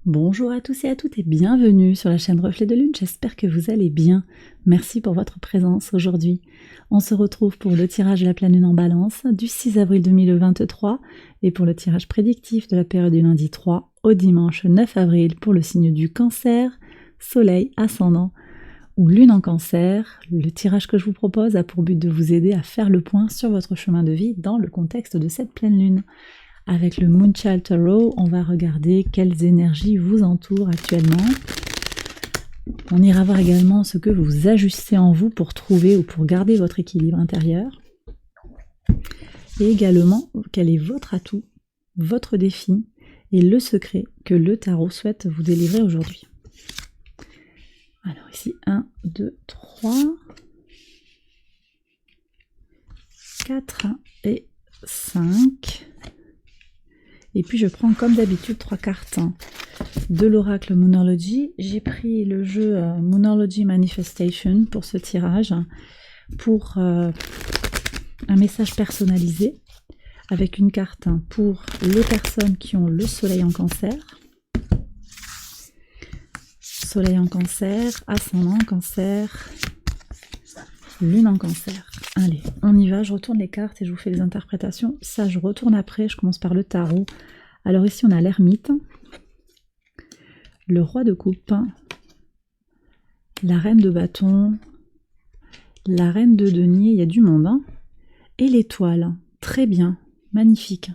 Bonjour à tous et à toutes et bienvenue sur la chaîne Reflet de Lune, j'espère que vous allez bien. Merci pour votre présence aujourd'hui. On se retrouve pour le tirage de la pleine lune en balance du 6 avril 2023 et pour le tirage prédictif de la période du lundi 3 au dimanche 9 avril pour le signe du Cancer, Soleil, Ascendant ou Lune en Cancer. Le tirage que je vous propose a pour but de vous aider à faire le point sur votre chemin de vie dans le contexte de cette pleine lune. Avec le Moonchild Tarot, on va regarder quelles énergies vous entourent actuellement. On ira voir également ce que vous ajustez en vous pour trouver ou pour garder votre équilibre intérieur. Et également, quel est votre atout, votre défi et le secret que le tarot souhaite vous délivrer aujourd'hui. Alors ici, 1, 2, 3, 4 et 5. Et puis je prends comme d'habitude 3 cartes de l'oracle Moonology. J'ai pris le jeu Moonology Manifestation pour ce tirage, pour un message personnalisé, avec une carte pour les personnes qui ont le soleil en cancer, soleil en cancer, ascendant en cancer, lune en cancer. Allez, on y va, je retourne les cartes et je vous fais les interprétations. Ça, je retourne après, je commence par le tarot. Alors ici, on a l'ermite, le roi de coupe, la reine de bâton, la reine de denier, il y a du monde, hein, et l'étoile. Très bien, magnifique.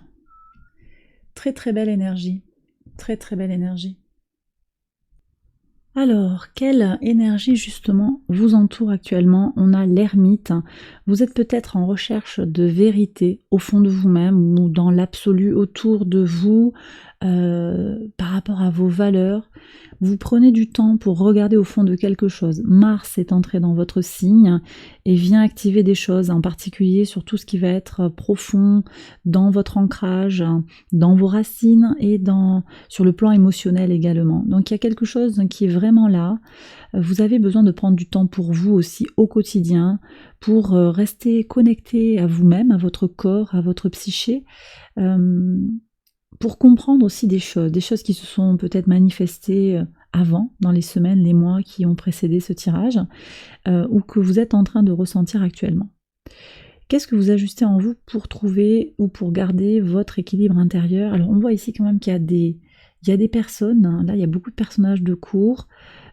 Très très belle énergie, très très belle énergie. Alors, quelle énergie justement vous entoure actuellement? On a l'ermite. Vous êtes peut-être en recherche de vérité au fond de vous-même ou dans l'absolu autour de vous par rapport à vos valeurs. Vous prenez du temps pour regarder au fond de quelque chose. Mars est entré dans votre signe et vient activer des choses, en particulier sur tout ce qui va être profond dans votre ancrage, dans vos racines et sur le plan émotionnel également. Donc il y a quelque chose qui est vraiment là. Vous avez besoin de prendre du temps pour vous aussi au quotidien, pour rester connecté à vous-même, à votre corps, à votre psyché, pour comprendre aussi des choses qui se sont peut-être manifestées avant, dans les semaines, les mois qui ont précédé ce tirage, ou que vous êtes en train de ressentir actuellement. Qu'est-ce que vous ajustez en vous pour trouver ou pour garder votre équilibre intérieur? Alors on voit ici quand même qu'il y a des personnes, hein, là il y a beaucoup de personnages de cours.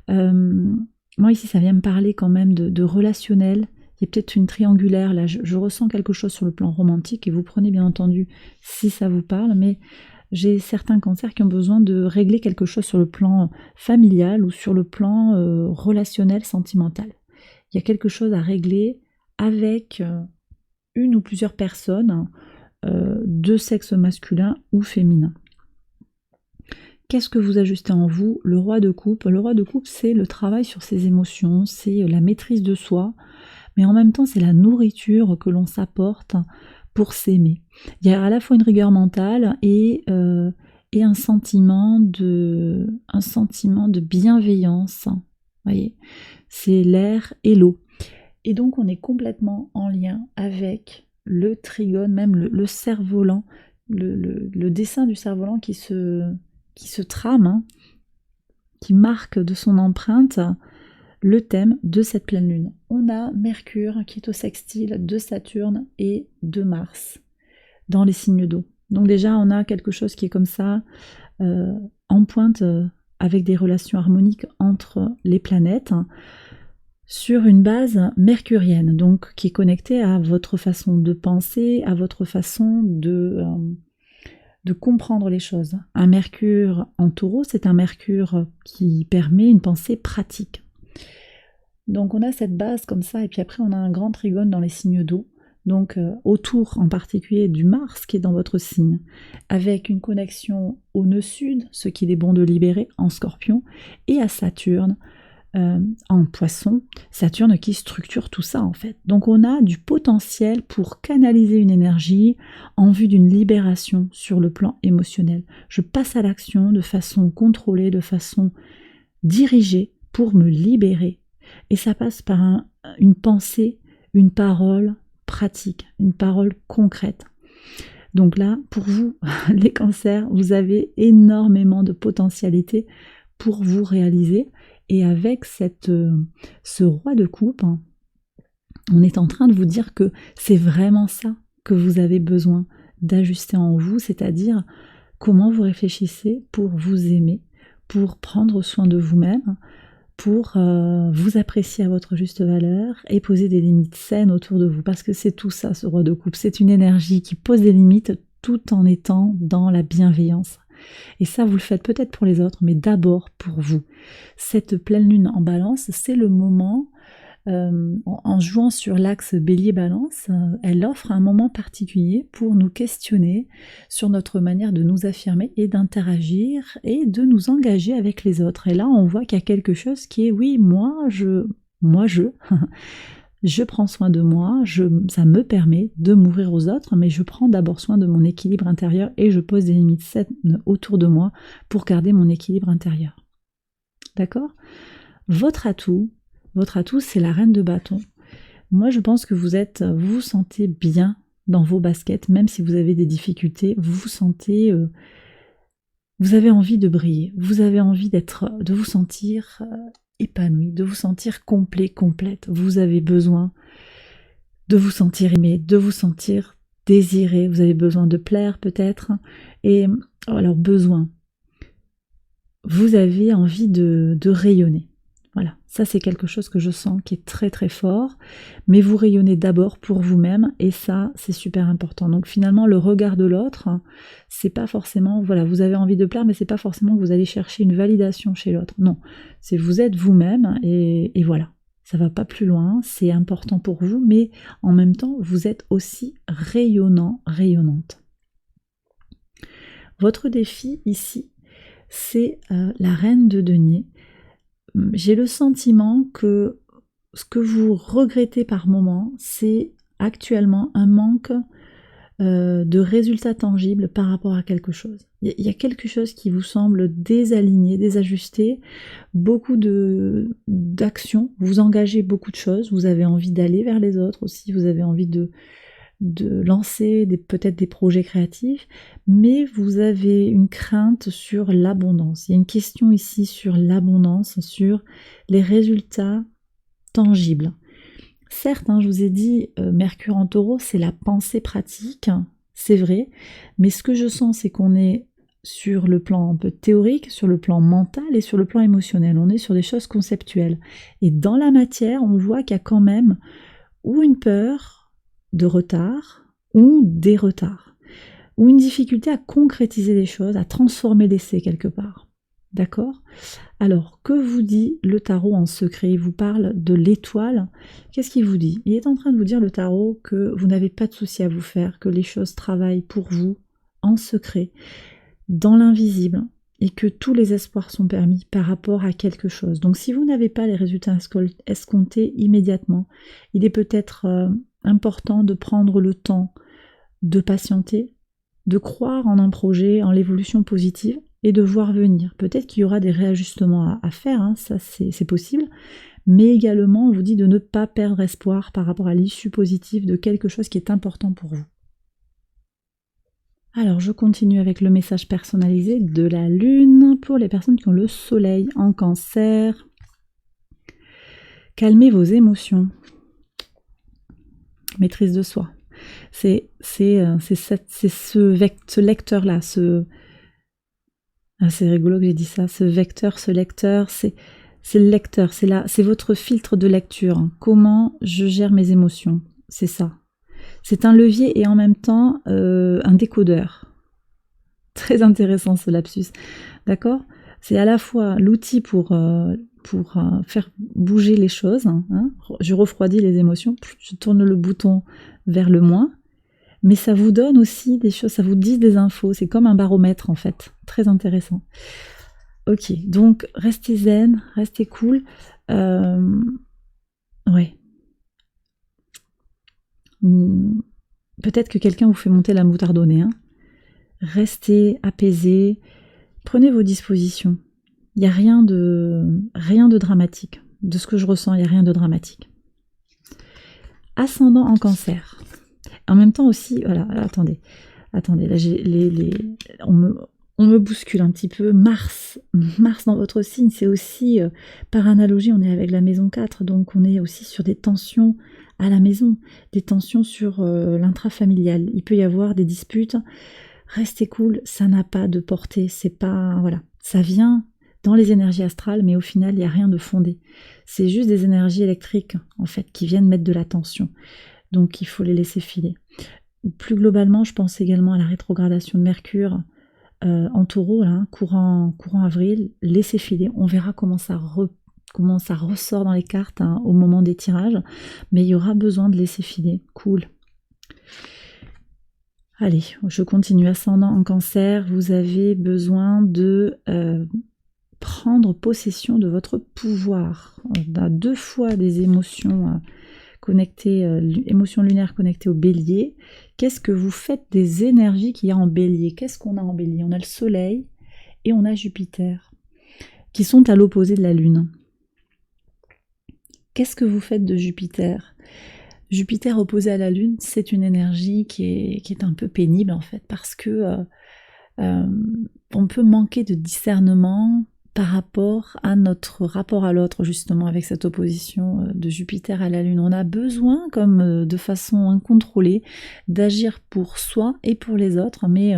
Moi ici ça vient me parler quand même de relationnel. Il y a peut-être une triangulaire, là je ressens quelque chose sur le plan romantique et vous prenez bien entendu si ça vous parle, mais j'ai certains cancers qui ont besoin de régler quelque chose sur le plan familial ou sur le plan relationnel, sentimental. Il y a quelque chose à régler avec une ou plusieurs personnes de sexe masculin ou féminin. Qu'est-ce que vous ajustez en vous? Le roi de coupe. Le roi de coupe, c'est le travail sur ses émotions, c'est la maîtrise de soi, mais en même temps, c'est la nourriture que l'on s'apporte pour s'aimer. Il y a à la fois une rigueur mentale et un sentiment de bienveillance. Voyez, c'est l'air et l'eau. Et donc, on est complètement en lien avec le trigone, même le cerf-volant, le dessin du cerf-volant qui se trame, hein, qui marque de son empreinte le thème de cette pleine lune. On a Mercure qui est au sextile de Saturne et de Mars dans les signes d'eau. Donc déjà on a quelque chose qui est comme ça, en pointe, avec des relations harmoniques entre les planètes, sur une base mercurienne, donc qui est connectée à votre façon de penser, à votre façon de comprendre les choses. Un Mercure en Taureau, c'est un Mercure qui permet une pensée pratique. Donc on a cette base comme ça, et puis après on a un grand trigone dans les signes d'eau, donc autour en particulier du Mars qui est dans votre signe, avec une connexion au nœud sud, ce qu'il est bon de libérer en Scorpion, et à Saturne en Poisson, Saturne qui structure tout ça en fait. Donc on a du potentiel pour canaliser une énergie en vue d'une libération sur le plan émotionnel. Je passe à l'action de façon contrôlée, de façon dirigée pour me libérer. Et ça passe par une pensée, une parole pratique, une parole concrète. Donc là, pour vous, les cancers, vous avez énormément de potentialité pour vous réaliser. Et avec ce roi de coupe, hein, on est en train de vous dire que c'est vraiment ça que vous avez besoin d'ajuster en vous, c'est-à-dire comment vous réfléchissez pour vous aimer, pour prendre soin de vous-même, pour vous apprécier à votre juste valeur et poser des limites saines autour de vous. Parce que c'est tout ça, ce roi de coupe. C'est une énergie qui pose des limites tout en étant dans la bienveillance. Et ça, vous le faites peut-être pour les autres, mais d'abord pour vous. Cette pleine lune en balance, c'est le moment, en jouant sur l'axe bélier-balance, elle offre un moment particulier pour nous questionner sur notre manière de nous affirmer et d'interagir et de nous engager avec les autres. Et là, on voit qu'il y a quelque chose qui est, oui, je prends soin de moi, ça me permet de m'ouvrir aux autres, mais je prends d'abord soin de mon équilibre intérieur et je pose des limites saines autour de moi pour garder mon équilibre intérieur. D'accord ? Votre atout, c'est la reine de bâton. Moi, je pense que vous vous sentez bien dans vos baskets, même si vous avez des difficultés, vous vous sentez, vous avez envie de briller, vous avez envie de vous sentir épanoui, de vous sentir complet, complète. Vous avez besoin de vous sentir aimé, de vous sentir désiré. Vous avez besoin de plaire peut-être. Et alors besoin, vous avez envie de rayonner. Voilà, ça c'est quelque chose que je sens qui est très très fort, mais vous rayonnez d'abord pour vous-même et ça c'est super important. Donc finalement le regard de l'autre, c'est pas forcément, voilà, vous avez envie de plaire, mais c'est pas forcément que vous allez chercher une validation chez l'autre. Non, c'est vous êtes vous-même et voilà, ça va pas plus loin, c'est important pour vous, mais en même temps vous êtes aussi rayonnant, rayonnante. Votre défi ici, c'est la reine de denier. J'ai le sentiment que ce que vous regrettez par moment, c'est actuellement un manque de résultats tangibles par rapport à quelque chose. Il y a quelque chose qui vous semble désaligné, désajusté, beaucoup d'actions, vous engagez beaucoup de choses, vous avez envie d'aller vers les autres aussi, vous avez envie de lancer peut-être des projets créatifs, mais vous avez une crainte sur l'abondance. Il y a une question ici sur l'abondance, sur les résultats tangibles. Certes, je vous ai dit, Mercure en Taureau, c'est la pensée pratique, c'est vrai, mais ce que je sens, c'est qu'on est sur le plan un peu théorique, sur le plan mental et sur le plan émotionnel. On est sur des choses conceptuelles. Et dans la matière, on voit qu'il y a quand même ou une peur de retard ou des retards, ou une difficulté à concrétiser les choses, à transformer l'essai quelque part. D'accord ? Alors, que vous dit le tarot en secret ? Il vous parle de l'étoile. Qu'est-ce qu'il vous dit ? Il est en train de vous dire, le tarot, que vous n'avez pas de souci à vous faire, que les choses travaillent pour vous en secret, dans l'invisible, et que tous les espoirs sont permis par rapport à quelque chose. Donc si vous n'avez pas les résultats escomptés immédiatement, il est peut-être important de prendre le temps de patienter, de croire en un projet, en l'évolution positive et de voir venir. Peut-être qu'il y aura des réajustements à faire, ça c'est possible, mais également on vous dit de ne pas perdre espoir par rapport à l'issue positive de quelque chose qui est important pour vous. Alors je continue avec le message personnalisé de la Lune pour les personnes qui ont le Soleil en Cancer. Calmez vos émotions. Maîtrise de soi. C'est ce lecteur-là, c'est rigolo que j'ai dit ça, ce lecteur, c'est le lecteur, c'est votre filtre de lecture. Comment je gère mes émotions, c'est ça. C'est un levier et en même temps un décodeur. Très intéressant ce lapsus, d'accord ? C'est à la fois l'outil pour faire bouger les choses. Je refroidis les émotions, je tourne le bouton vers le moins, mais ça vous donne aussi des choses, ça vous dit des infos. C'est comme un baromètre en fait, très intéressant. Ok, donc restez zen, restez cool. Ouais. Peut-être que quelqu'un vous fait monter la moutarde au nez. Restez apaisé, prenez vos dispositions. Il n'y a rien de dramatique. De ce que je ressens, il n'y a rien de dramatique. Ascendant en Cancer. En même temps aussi, voilà, attendez. Attendez, là, on me bouscule un petit peu. Mars dans votre signe, c'est aussi, par analogie, on est avec la maison 4, donc on est aussi sur des tensions à la maison, des tensions sur l'intrafamilial. Il peut y avoir des disputes. Restez cool, ça n'a pas de portée, c'est pas... Voilà, ça vient dans les énergies astrales, mais au final, il n'y a rien de fondé. C'est juste des énergies électriques, en fait, qui viennent mettre de la tension. Donc, il faut les laisser filer. Plus globalement, je pense également à la rétrogradation de Mercure en taureau, là, courant avril. Laissez filer, on verra comment ça ressort dans les cartes au moment des tirages. Mais il y aura besoin de laisser filer. Cool. Allez, je continue. Ascendant en Cancer, vous avez besoin de prendre possession de votre pouvoir. On a 2 fois des émotions connectées, émotions lunaires connectées au Bélier. Qu'est-ce que vous faites des énergies qu'il y a en Bélier? Qu'est-ce qu'on a en Bélier? On a le Soleil et on a Jupiter, qui sont à l'opposé de la Lune. Qu'est-ce que vous faites de Jupiter? Jupiter opposé à la Lune, c'est une énergie qui est un peu pénible en fait, parce que on peut manquer de discernement par rapport à notre rapport à l'autre, justement, avec cette opposition de Jupiter à la Lune. On a besoin, comme de façon incontrôlée, d'agir pour soi et pour les autres, mais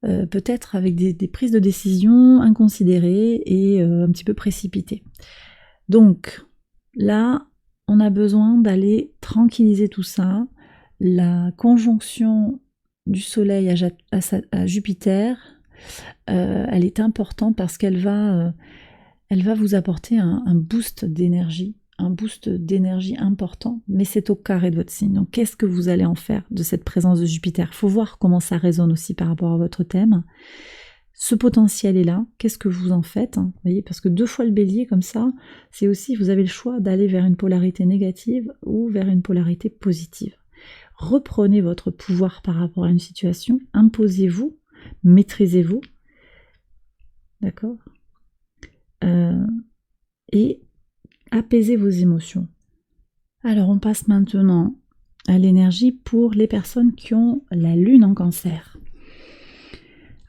peut-être avec des prises de décision inconsidérées et un petit peu précipitées. Donc, là, on a besoin d'aller tranquilliser tout ça. La conjonction du Soleil à Jupiter, elle est importante parce qu'elle va vous apporter un boost d'énergie, important, mais c'est au carré de votre signe. Donc qu'est-ce que vous allez en faire de cette présence de Jupiter? Il faut voir comment ça résonne aussi par rapport à votre thème. Ce potentiel est là, qu'est-ce que vous en faites? Vous voyez, parce que 2 fois le Bélier comme ça, c'est aussi, vous avez le choix d'aller vers une polarité négative ou vers une polarité positive. Reprenez votre pouvoir par rapport à une situation, imposez-vous, maîtrisez-vous, d'accord, et apaisez vos émotions. Alors on passe maintenant à l'énergie pour les personnes qui ont la Lune en Cancer.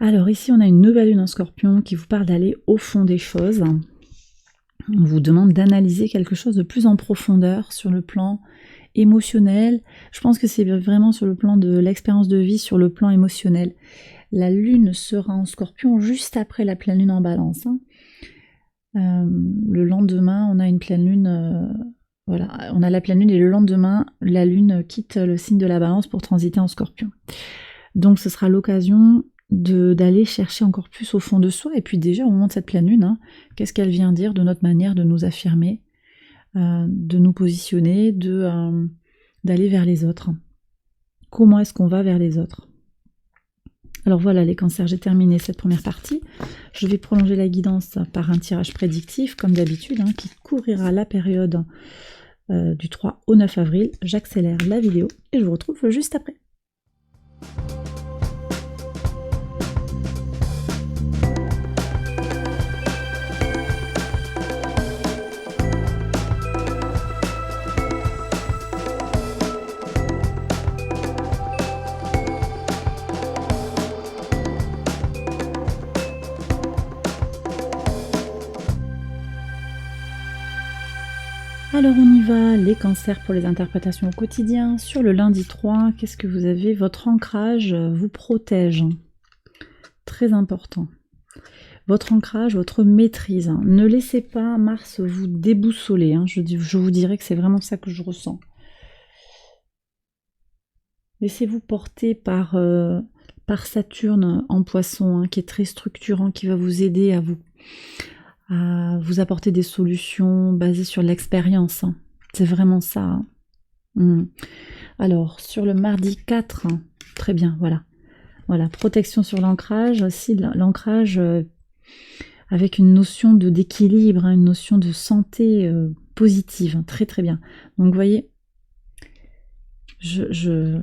Alors ici on a une nouvelle Lune en Scorpion qui vous parle d'aller au fond des choses. On vous demande d'analyser quelque chose de plus en profondeur sur le plan émotionnel. Je pense que c'est vraiment sur le plan de l'expérience de vie, sur le plan émotionnel. La Lune sera en Scorpion juste après la pleine Lune en Balance. Le lendemain, on a une pleine Lune. Voilà, on a la pleine Lune et le lendemain, la Lune quitte le signe de la Balance pour transiter en Scorpion. Donc ce sera l'occasion d'aller chercher encore plus au fond de soi. Et puis déjà, au moment de cette pleine Lune, qu'est-ce qu'elle vient dire de notre manière de nous affirmer, de nous positionner, d'aller vers les autres. Comment est-ce qu'on va vers les autres? Alors voilà les cancers, j'ai terminé cette première partie. Je vais prolonger la guidance par un tirage prédictif, comme d'habitude, qui couvrira la période du 3 au 9 avril. J'accélère la vidéo et je vous retrouve juste après. Alors on y va, les cancers pour les interprétations au quotidien. Sur le lundi 3, qu'est-ce que vous avez? Votre ancrage vous protège. Très important. Votre ancrage, votre maîtrise. Ne laissez pas Mars vous déboussoler. Je vous dirais que c'est vraiment ça que je ressens. Laissez-vous porter par Saturne en Poisson, qui est très structurant, qui va vous aider à vous apporter des solutions basées sur l'expérience. C'est vraiment ça. Alors, sur le mardi 4, très bien, voilà. Voilà, protection sur l'ancrage. Aussi, l'ancrage avec une notion d'équilibre, une notion de santé positive. Très, très bien. Donc, vous voyez, je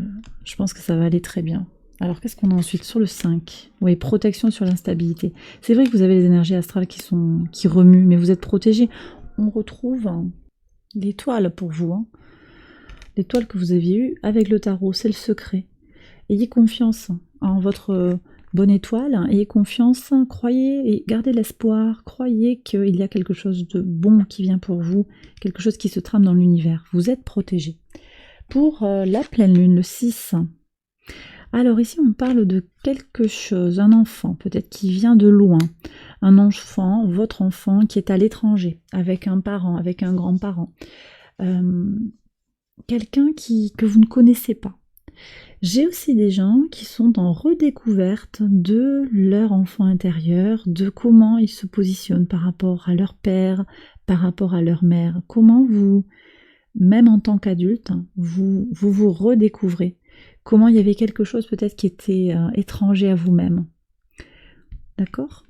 pense que ça va aller très bien. Alors, qu'est-ce qu'on a ensuite sur le 5? Oui, protection sur l'instabilité. C'est vrai que vous avez les énergies astrales qui remuent, mais vous êtes protégé. On retrouve l'étoile pour vous. L'étoile que vous aviez eue avec le tarot, c'est le secret. ayez confiance en votre bonne étoile, ayez confiance, croyez et gardez l'espoir, croyez qu'il y a quelque chose de bon qui vient pour vous, quelque chose qui se trame dans l'univers. Vous êtes protégé. Pour la pleine lune, le 6, alors ici on parle de quelque chose, un enfant peut-être qui vient de loin, un enfant, votre enfant qui est à l'étranger, avec un parent, avec un grand-parent, quelqu'un que vous ne connaissez pas. J'ai aussi des gens qui sont en redécouverte de leur enfant intérieur, de comment ils se positionnent par rapport à leur père, par rapport à leur mère, comment vous, même en tant qu'adulte, vous redécouvrez, comment il y avait quelque chose peut-être qui était étranger à vous-même. D'accord ?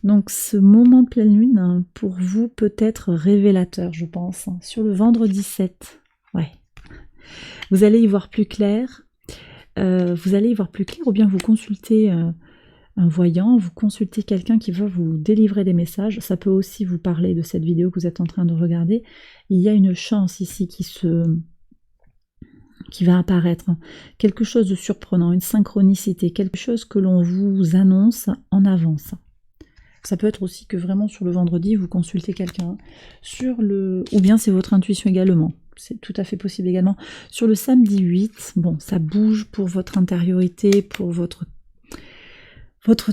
Donc ce moment de pleine lune, pour vous, peut être révélateur, je pense. Sur le vendredi 7, ouais. Vous allez y voir plus clair. Ou bien vous consultez un voyant, vous consultez quelqu'un qui va vous délivrer des messages. Ça peut aussi vous parler de cette vidéo que vous êtes en train de regarder. Il y a une chance ici qui va apparaître. Quelque chose de surprenant, une synchronicité, quelque chose que l'on vous annonce en avance. Ça peut être aussi que vraiment sur le vendredi, vous consultez quelqu'un, ou bien c'est votre intuition également. C'est tout à fait possible également. Sur le samedi 8, bon, ça bouge pour votre intériorité, pour votre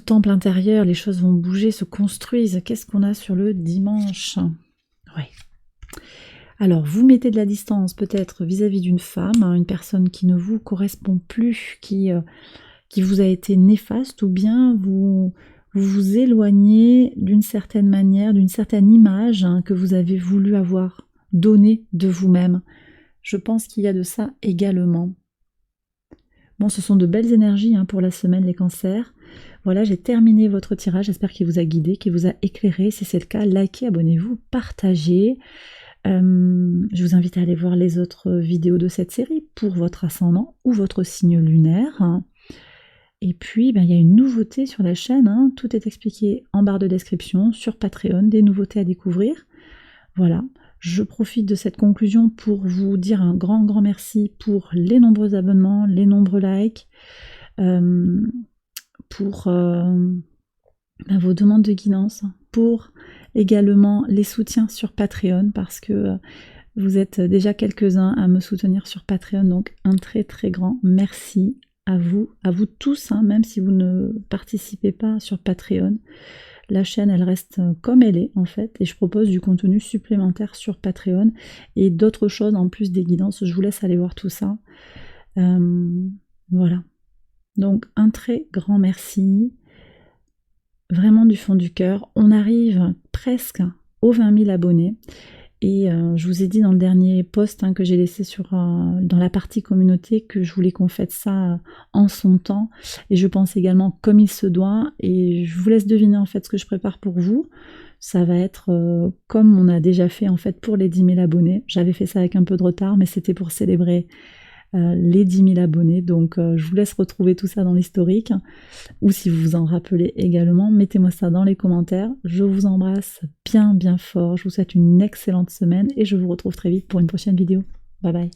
temple intérieur, les choses vont bouger, se construisent. Qu'est-ce qu'on a sur le dimanche? Ouais. Alors, vous mettez de la distance peut-être vis-à-vis d'une femme, une personne qui ne vous correspond plus, qui vous a été néfaste, ou bien vous vous éloignez d'une certaine manière, d'une certaine image que vous avez voulu avoir donnée de vous-même. Je pense qu'il y a de ça également. Bon, ce sont de belles énergies pour la semaine, les cancers. Voilà, j'ai terminé votre tirage. J'espère qu'il vous a guidé, qu'il vous a éclairé. Si c'est le cas, likez, abonnez-vous, partagez. Je vous invite à aller voir les autres vidéos de cette série pour votre ascendant ou votre signe lunaire. Et puis, il y a une nouveauté sur la chaîne. Tout est expliqué en barre de description sur Patreon, des nouveautés à découvrir. Voilà. Je profite de cette conclusion pour vous dire un grand, grand merci pour les nombreux abonnements, les nombreux likes, pour vos demandes de guidance, pour également les soutiens sur Patreon, parce que vous êtes déjà quelques-uns à me soutenir sur Patreon, donc un très, très grand merci à vous tous, même si vous ne participez pas sur Patreon. La chaîne, elle reste comme elle est en fait, et je propose du contenu supplémentaire sur Patreon et d'autres choses en plus des guidances. Je vous laisse aller voir tout ça. Voilà. Donc un très grand merci, vraiment du fond du cœur. On arrive presque aux 20 000 abonnés. Et je vous ai dit dans le dernier post que j'ai laissé dans la partie communauté que je voulais qu'on fête ça en son temps. Et je pense également comme il se doit. Et je vous laisse deviner en fait ce que je prépare pour vous. Ça va être comme on a déjà fait en fait pour les 10 000 abonnés. J'avais fait ça avec un peu de retard, mais c'était pour célébrer les 10 000 abonnés. Donc je vous laisse retrouver tout ça dans l'historique. Ou si vous vous en rappelez également, mettez-moi ça dans les commentaires. Je vous embrasse bien bien fort. Je vous souhaite une excellente semaine et je vous retrouve très vite pour une prochaine vidéo. Bye bye.